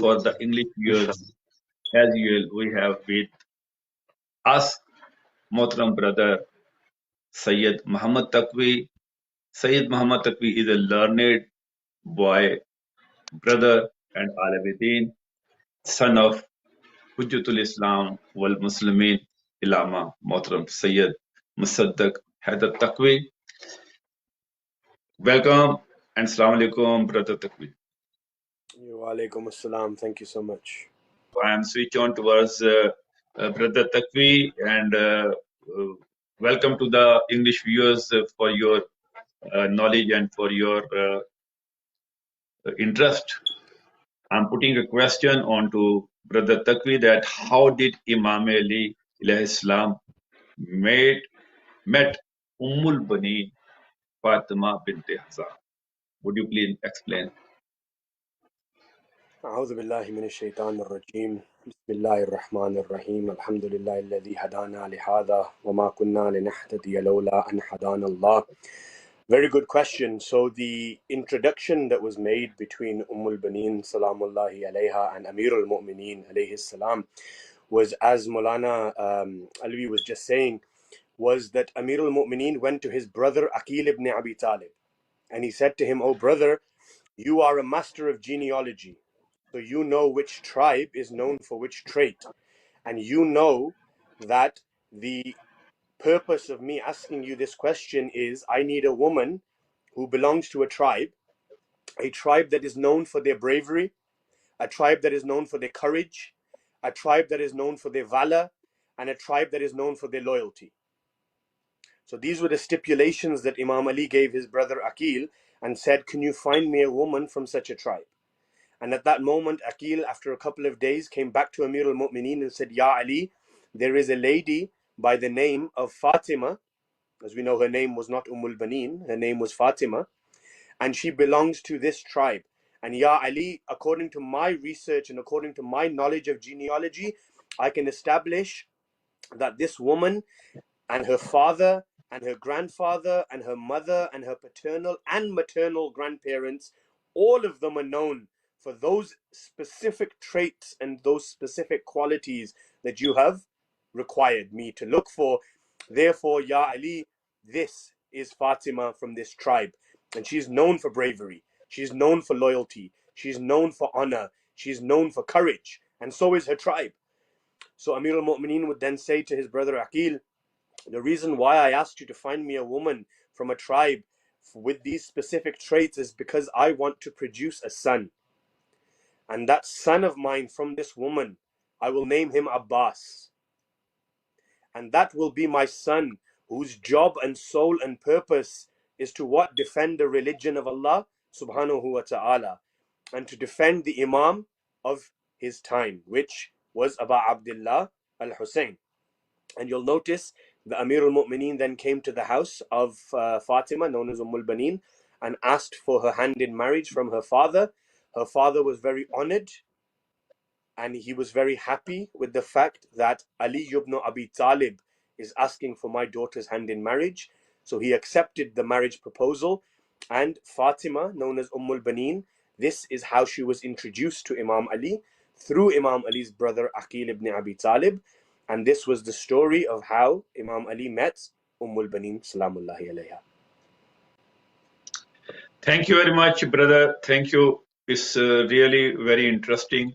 for the English viewers, as usual, we have with us Mohtaram brother Syed Muhammad Taqvi. Syed Muhammad Taqvi is a learned boy, brother, and Alawiddin, son of Hujjatul Islam wal Muslimin Ilama Mohtaram Syed Musaddaq Haider Taqvi. Welcome and Assalamu alaikum, brother Taqvi. Wa alaikum assalam. Thank you so much. I am switch on towards brother Taqvi and welcome to the English viewers for your knowledge and for your interest. I'm putting a question on to brother Taqvi that how did Imam Ali alayhi salam met Ummul Baneen Fatima bint Hazan? Would you please explain? أعوذ بالله من الشيطان الرجيم. بسم الله الرحمن الرحيم. الحمد لله الذي هدانا لهذا وما كنا لنهتدي لولا أن هدانا الله. Very good question. So the introduction that was made between Ummul Baneen Salamullahi alayha and Amir al-Mu'mineen alayhi salam was, as Maulana Alvi was just saying, was that Amir al-Mu'mineen went to his brother Aqil ibn Abi Talib and he said to him, "Oh brother, you are a master of genealogy, so you know which tribe is known for which trait, and you know that the purpose of me asking you this question is I need a woman who belongs to a tribe that is known for their bravery, a tribe that is known for their courage, a tribe that is known for their valor, and a tribe that is known for their loyalty." So these were the stipulations that Imam Ali gave his brother Aqil and said, "Can you find me a woman from such a tribe?" And at that moment, Aqil, after a couple of days, came back to Amir al-Mu'mineen and said, "Ya Ali, there is a lady by the name of Fatima." As we know, her name was not Baneen, her name was Fatima, and she belongs to this tribe. And Ya Ali, according to my research and according to my knowledge of genealogy, I can establish that this woman and her father and her grandfather and her mother and her paternal and maternal grandparents, all of them are known for those specific traits and those specific qualities that you have required me to look for. Therefore, Ya Ali, this is Fatima from this tribe, and she's known for bravery, she's known for loyalty, she's known for honor, she's known for courage, and so is her tribe. So Amir al-Mu'mineen would then say to his brother Aqil, "The reason why I asked you to find me a woman from a tribe with these specific traits is because I want to produce a son. And that son of mine from this woman, I will name him Abbas. And that will be my son whose job and soul and purpose is to what? Defend the religion of Allah subhanahu wa ta'ala and to defend the Imam of his time, which was Abu Abdullah al-Hussein." And you'll notice the Amir al-Mu'mineen then came to the house of Fatima, known as Ummul Baneen, and asked for her hand in marriage from her father. Her father was very honored and he was very happy with the fact that Ali ibn Abi Talib is asking for my daughter's hand in marriage. So he accepted the marriage proposal, and Fatima, known as Ummul Baneen, this is how she was introduced to Imam Ali through Imam Ali's brother Aqil ibn Abi Talib. And this was the story of how Imam Ali met Ummul Baneen Salamullahi alayha. Thank you very much, brother. Thank you. It's really very interesting.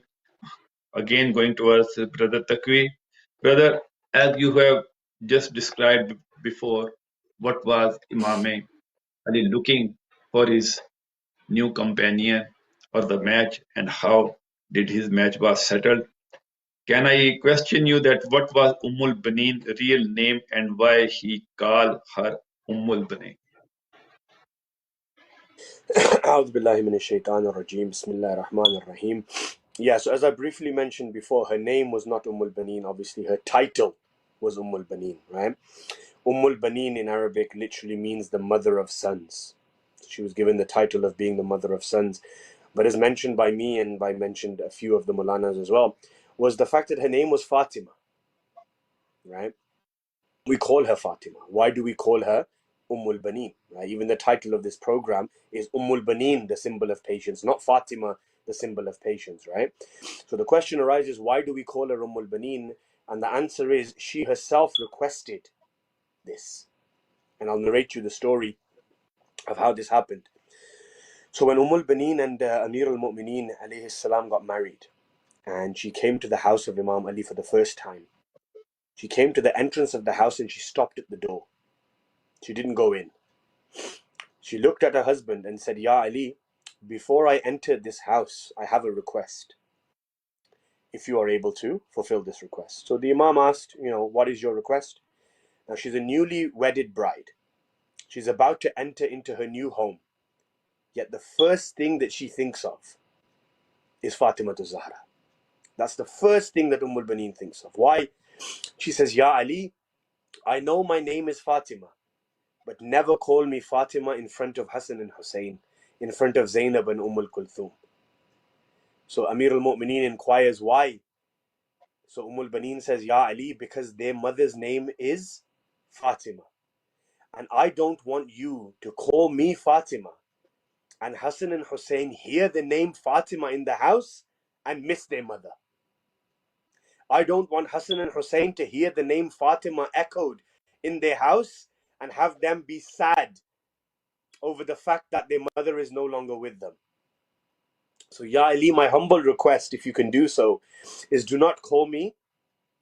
Again, going towards brother Taqvi. Brother, as you have just described before, what was Imam Ali looking for his new companion or the match, and how did his match was settled? Can I question you that what was Ummul Baneen real name and why he called her Ummul Baneen? A'udhu billahi minash shaitanir rajeem. Bismillahir rahmanir rahim. Yeah, so as I briefly mentioned before, her name was not Ummul Baneen. Obviously, her title was Ummul Baneen, right? Ummul Baneen in Arabic literally means the mother of sons. She was given the title of being the mother of sons. But as mentioned by me and by mentioned a few of the Mulanas as well, was the fact that her name was Fatima, right? We call her Fatima. Why do we call her Ummul Baneen? Right? Even the title of this program is Ummul Baneen, the symbol of patience, not Fatima, the symbol of patience, right? So the question arises, why do we call her Baneen? And the answer is, she herself requested this. And I'll narrate you the story of how this happened. So when Baneen and Amir al-Mu'mineen alayhi salam got married, and she came to the house of Imam Ali for the first time, she came to the entrance of the house and she stopped at the door. She didn't go in. She looked at her husband and said, Ya Ali, before I enter this house, I have a request. If you are able to fulfill this request. So the Imam asked, what is your request? Now she's a newly wedded bride. She's about to enter into her new home. Yet the first thing that she thinks of is Fatima to Zahra. That's the first thing that Baneen thinks of. Why? She says, Ya Ali, I know my name is Fatima, but never call me Fatima in front of Hassan and Hussein, in front of Zainab and Kulthum. So Amir al-Mu'mineen inquires why. So Baneen says, Ya Ali, because their mother's name is Fatima. And I don't want you to call me Fatima and Hassan and Hussein hear the name Fatima in the house and miss their mother. I don't want Hassan and Hussein to hear the name Fatima echoed in their house and have them be sad over the fact that their mother is no longer with them. So Ya Ali, my humble request, if you can do so, is do not call me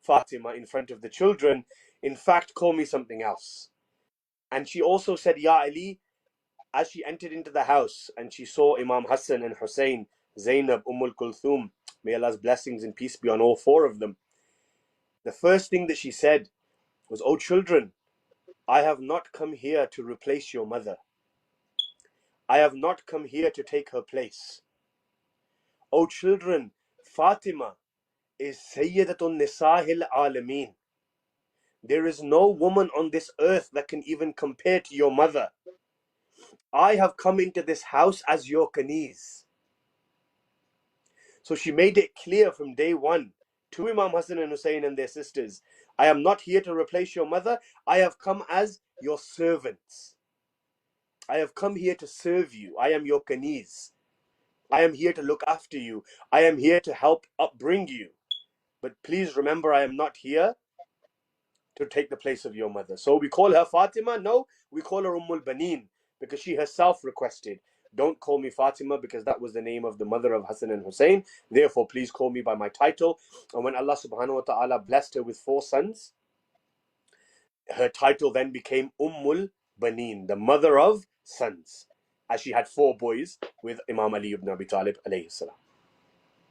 Fatima in front of the children. In fact, call me something else. And she also said, Ya Ali, as she entered into the house and she saw Imam Hassan and Hussein, Zainab, Kulthum, may Allah's blessings and peace be on all four of them, the first thing that she said was, "Oh children, I have not come here to replace your mother. I have not come here to take her place. Oh children, Fatima is Sayyidatun Nisa'il Alameen. There is no woman on this earth that can even compare to your mother. I have come into this house as your Kaniz." So she made it clear from day one to Imam Hassan and Hussein and their sisters, I am not here to replace your mother. I have come as your servants. I have come here to serve you. I am your Kaniz. I am here to look after you. I am here to help upbring you. But please remember, I am not here to take the place of your mother. So we call her Fatima? No, we call her Baneen because she herself requested, don't call me Fatima because that was the name of the mother of Hassan and Hussein. Therefore, please call me by my title. And when Allah subhanahu wa ta'ala blessed her with 4 sons, her title then became Baneen, the mother of sons, as she had 4 boys with Imam Ali ibn Abi Talib alayhi salam.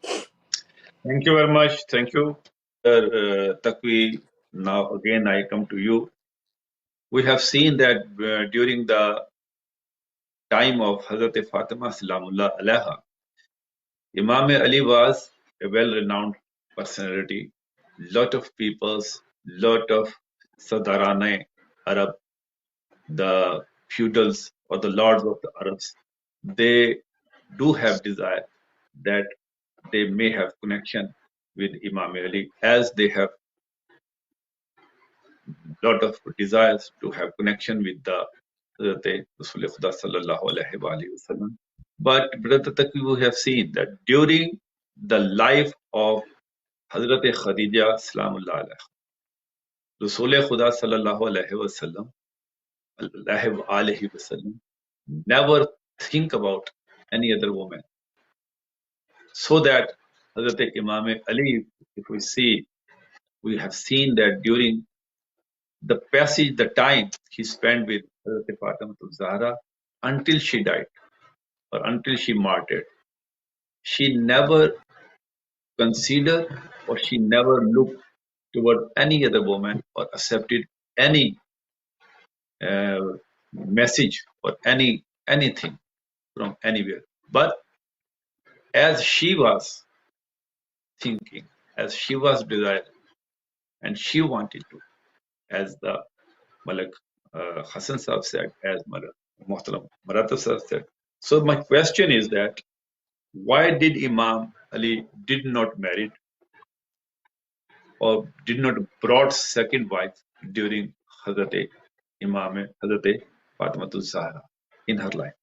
Thank you very much. Thank you. Taqvi, now again I come to you. We have seen that during the time of Hazrat Fatima Salamullah Alaiha, Imam Ali was a well-renowned personality. Lot of peoples, lot of Sadarane Arab, the feudals or the lords of the Arabs, they do have desire that they may have connection with Imam Ali, as they have lot of desires to have connection with the Hazrat Rasul Khuda sallallahu alaihi wasallam. But Brother Taqi, we have seen that during the life of Hazrat Khadija salamullah alaiha, Rasul Khuda sallallahu alaihi wasallam never think about any other woman. So that Hazrat Imam Ali, if we see, we have seen that during the passage, the time he spent with Hazrat Fatima Zahra until she died or until she martyred, she never considered or she never looked toward any other woman or accepted any uh, message or anything from anywhere. But as she was thinking, as she was desiring, and she wanted to, as the Malak Hassan Saab said, as Muhtaram Maratab Saab said. So my question is that why did Imam Ali did not marry or did not brought second wife during Hazrat Hazrat Fatima Zahra in her life?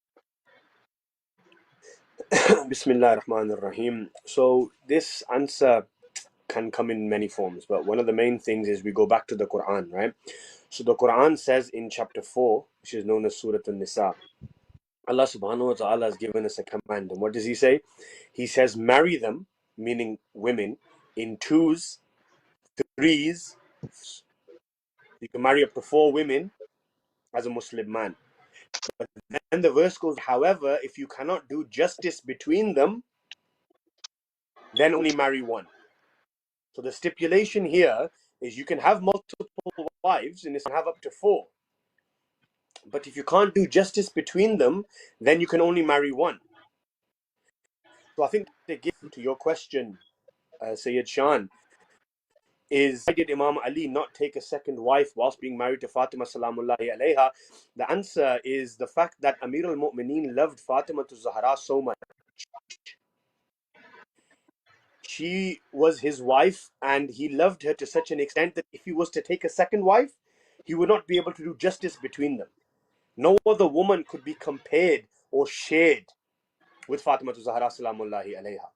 Bismillah ar-Rahman ar-Rahim. So this answer can come in many forms, but one of the main things is we go back to the Quran, right? So the Quran says in chapter 4, which is known as Surah An-Nisa, Allah subhanahu wa ta'ala has given us a command. And what does He say? He says, marry them, meaning women, in twos, threes. You can marry up to 4 women as a Muslim man. But then the verse goes, however, if you cannot do justice between them, then only marry one. So the stipulation here is you can have multiple wives and you can have up to 4. But if you can't do justice between them, then you can only marry one. So I think the gift to your question, Sayyid Shan, is why did Imam Ali not take a second wife whilst being married to Fatima salamullahi alayha? The answer is the fact that Amir al-Mu'mineen loved Fatima to Zahra so much. She was his wife and he loved her to such an extent that if he was to take a second wife, he would not be able to do justice between them. No other woman could be compared or shared with Fatima to Zahra salamullahi alayha.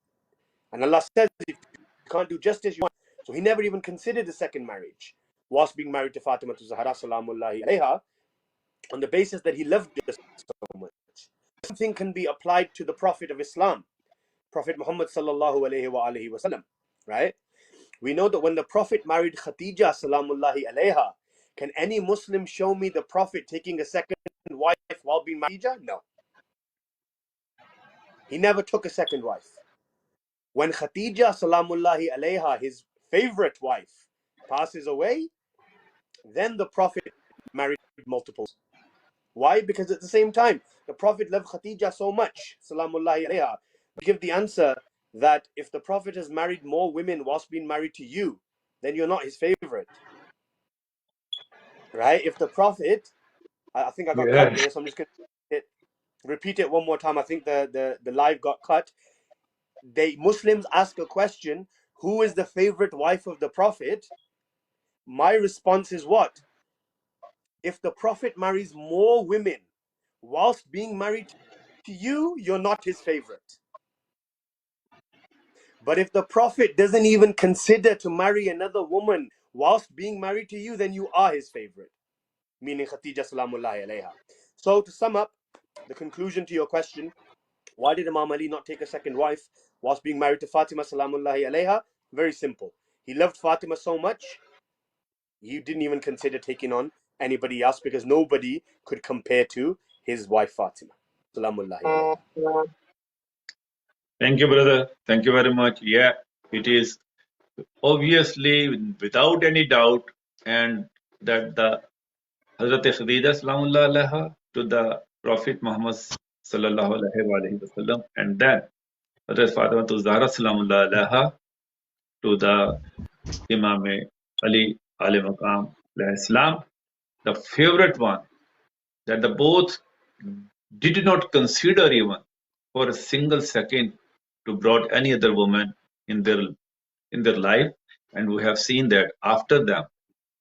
And Allah says, if you can't do justice, you want. So he never even considered a second marriage whilst being married to Fatima to Zahra salamullahi alayha, on the basis that he loved her so much. Something can be applied to the Prophet of Islam, Prophet Muhammad sallallahu alayhi wa alihi wasallam, right? We know that when the Prophet married Khadija salamullahi alayha, can any Muslim show me the Prophet taking a second wife while being married? No. He never took a second wife. When Khadija salamullahi alayha, his favorite wife, passes away, then the Prophet married multiples. Why? Because at the same time, the Prophet loved Khadija so much, salamullahi alayha. We give the answer that if the Prophet has married more women whilst being married to you, then you're not his favorite. Right? If the Prophet, I think I got cut Yeah. there, so I'm just going to repeat it one more time. I think the live got cut. Muslims ask a question, who is the favorite wife of the Prophet? My response is what? If the Prophet marries more women whilst being married to you, you're not his favorite. But if the Prophet doesn't even consider to marry another woman whilst being married to you, then you are his favorite, meaning Khadija salamullahi alayha. So to sum up, the conclusion to your question, why did Imam Ali not take a second wife whilst being married to Fatima salamullahi alayha? Very simple. He loved Fatima so much, he didn't even consider taking on anybody else because nobody could compare to his wife Fatima salamullahi alayha. Thank you, brother. Thank you very much. Yeah, it is obviously without any doubt, and that the Hazrat Khadija Salamullah alaiha to the Prophet Muhammad Sallallahu Alaihi Wasallam, and then Hazrat Fatima to Zahra Salamullah alaiha to the Imam Ali alayhi Maqam alayhi Salam, the favorite one that the both did not consider even for a single second to brought any other woman in their life, and we have seen that after them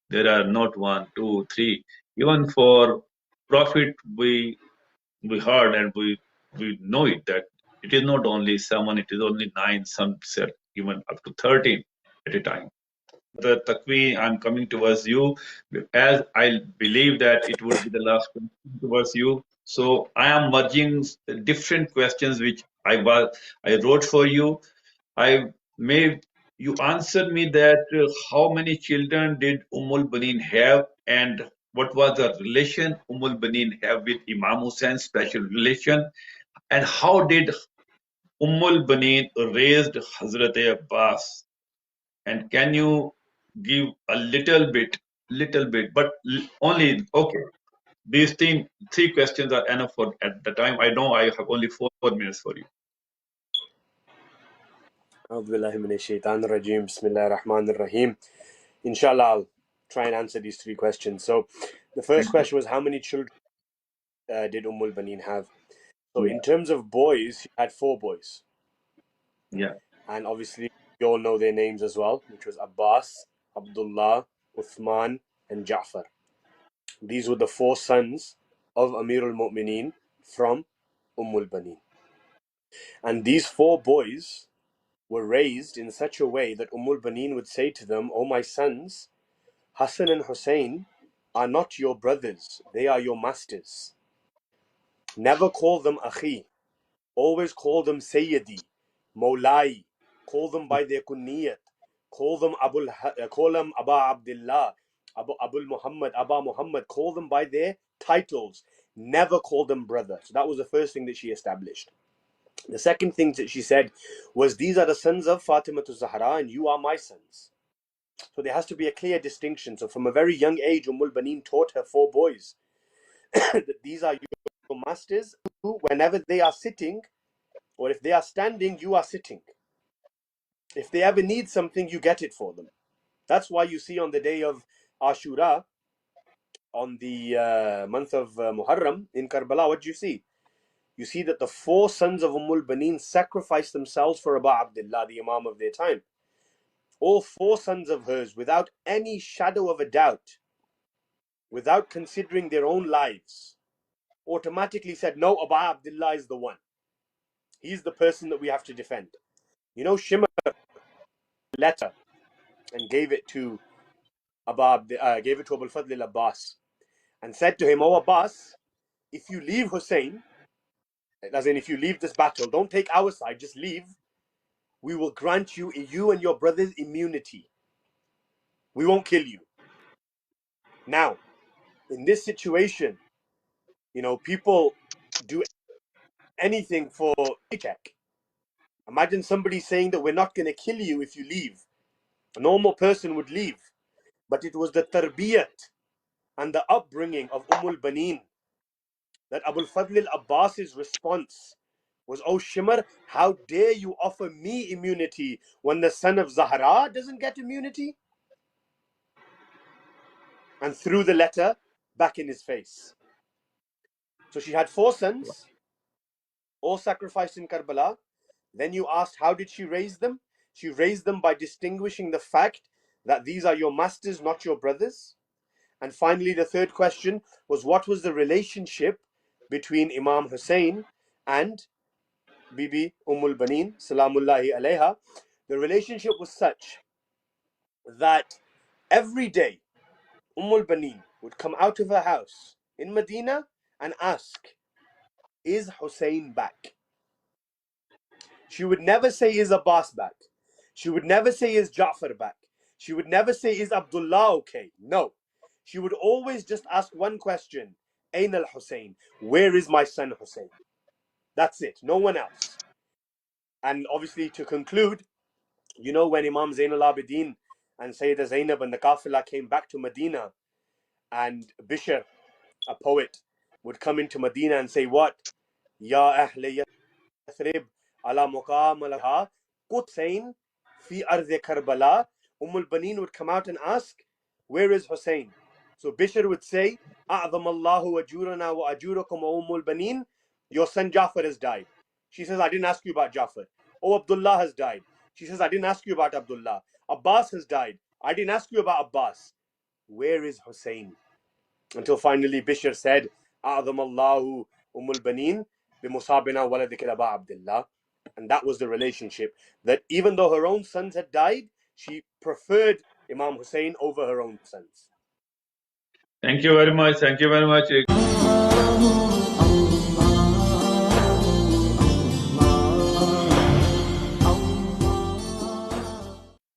there are not one, two, three. Even for Prophet, we heard and we know it that it is not only 7, it is only 9. Some said even up to 13 at a time. The Taqvi, I'm coming towards you as I believe that it would be the last question towards you. So I am merging different questions which I wrote for you. I may you answer me that how many children did Ummul Baneen have and what was the relation Ummul Baneen have with Imam Hussein, special relation, and how did Ummul Baneen raised Hazrat Abbas? And can you give a little bit, but only okay. These three questions are enough for at the time. I know I have only 4 minutes for you. أعوذ بالله من الشيطان الرجيم بسم الله الرحمن الرحيم. Inshallah, I'll try and answer these 3 questions. So the first Thank you. question was, how many children did Ummul Baneen have? So Yeah, in terms of boys, she had 4 boys. yeah. And obviously, you all know their names as well, which was Abbas, Abdullah, Uthman, and Ja'far. These were the 4 sons of Amir al-Mu'mineen from Ummul Baneen. And these 4 boys were raised in such a way that Baneen would say to them, "O my sons, Hassan and Hussein are not your brothers, they are your masters. Never call them Akhi, always call them Sayyidi, Mawlai, call them by their kunniyat, call them Aba Abdullah, Abul Muhammad, Aba Muhammad, call them by their titles, never call them brother." So that was the first thing that she established. The second thing that she said was, "These are the sons of Fatima to Zahra and you are my sons." So there has to be a clear distinction. So from a very young age, Baneen taught her 4 boys that these are your masters, who, whenever they are sitting, or if they are standing, you are sitting. If they ever need something, you get it for them. That's why you see on the day of Ashura, on the month of Muharram in Karbala, what do you see? You see that the 4 sons of Baneen sacrificed themselves for Aba Abdullah, the Imam of their time. All 4 sons of hers, without any shadow of a doubt, without considering their own lives, automatically said, "No, Aba Abdullah is the one. He's the person that we have to defend." You know, Shimr letter and gave it to Abu Fadl al-Abbas and said to him, "Oh Abbas, if you leave Hussein, as in if you leave this battle, don't take our side, just leave, we will grant you and your brothers immunity. We won't kill you." Now, in this situation, you know, people do anything for a paycheck. Imagine somebody saying that we're not going to kill you if you leave. A normal person would leave. But it was the tarbiyat and the upbringing of Baneen that Abul Fadl al-Abbas's response was, "Oh Shimr, how dare you offer me immunity when the son of Zahra doesn't get immunity?" And threw the letter back in his face. So she had 4 sons, all sacrificed in Karbala. Then you asked, how did she raise them? She raised them by distinguishing the fact that these are your masters, not your brothers. And finally, the third question was, what was the relationship between Imam Hussein and Bibi Baneen, Salamullahi alayha? The relationship was such that every day Baneen would come out of her house in Medina and ask, "Is Hussein back?" She would never say, "Is Abbas back?" She would never say, "Is Ja'far back?" She would never say, "Is Abdullah okay?" No. She would always just ask one question: Ain al Hussein? Where is my son Hussein? That's it. No one else. And obviously, to conclude, you know, when Imam Zain al Abidin and Sayyidah Zainab and the Qafila came back to Medina, and Bishr, a poet, would come into Medina and say, "What? Ya Ahle Yathrib ala muqam alaha Hussein fi arde Karbala." Baneen would come out and ask, "Where is Hussein?" So Bishr would say, "A'zam Allahu ajurana wa ajurakum Baneen." Your son Ja'far has died. She says, "I didn't ask you about Ja'far." "Oh, Abdullah has died." She says, "I didn't ask you about Abdullah." "Abbas has died." "I didn't ask you about Abbas." Where is Hussein? Until finally Bishr said, "A'zam Allahu Baneen bimusabina waladika Aba Abdullah." And that was the relationship, that even though her own sons had died, she preferred Imam Hussein over her own sons. Thank you very much. Thank you very much.